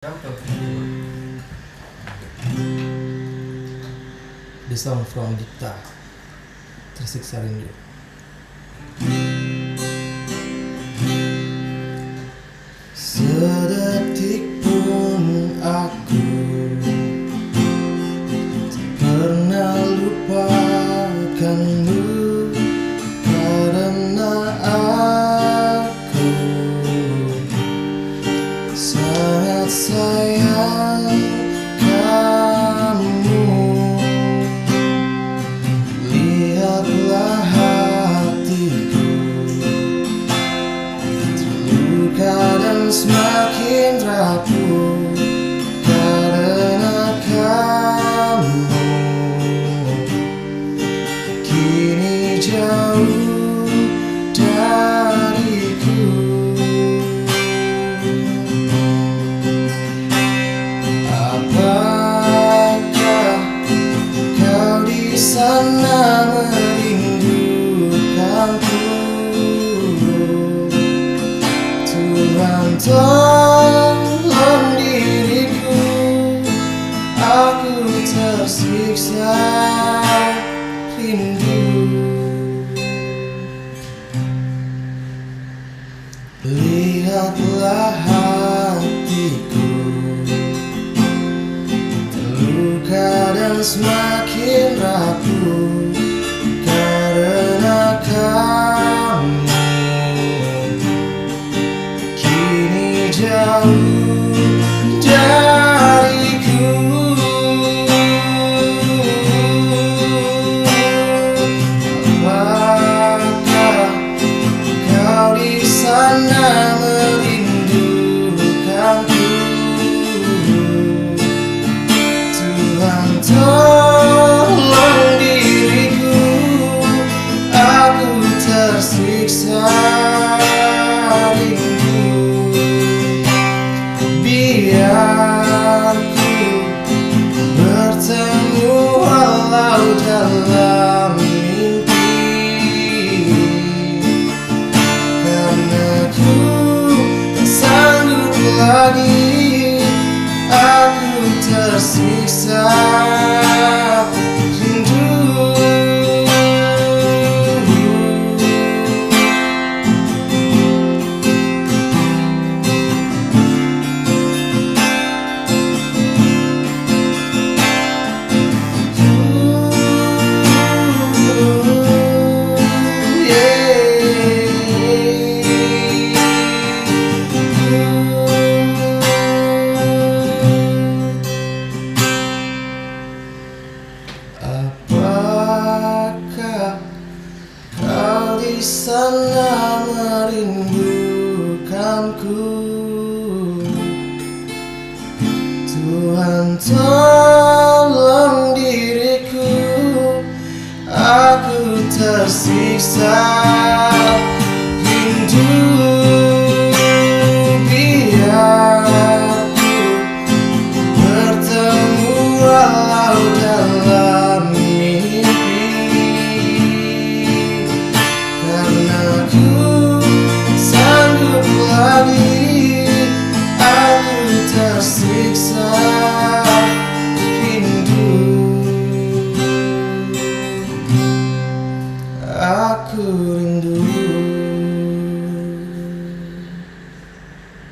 The song from Dikta, Tersiksa Rindu. Sedetik pun aku tak pernah lupakanmu, karena aku sangat sayang kamu. Lihatlah hatiku terluka dan semakin rapuh karena kamu kini jauh dariku. Apakah kau di sana merindukanku? Tuhan tolong diriku, aku tersiksa rindu. Lihatlah hatiku terluka dan semakin rapuh karena kamu kini jauh dariku. Apakah kau di sana merindukanku? Tuhan tolong diriku, aku tersiksa rindu. Biar ku bertemu walau dalam mimpi, karena ku tak sanggup lagi, aku tersiksa rindu. Apakah kau di sana merindukanku? Tuhan tolong diriku, aku tersiksa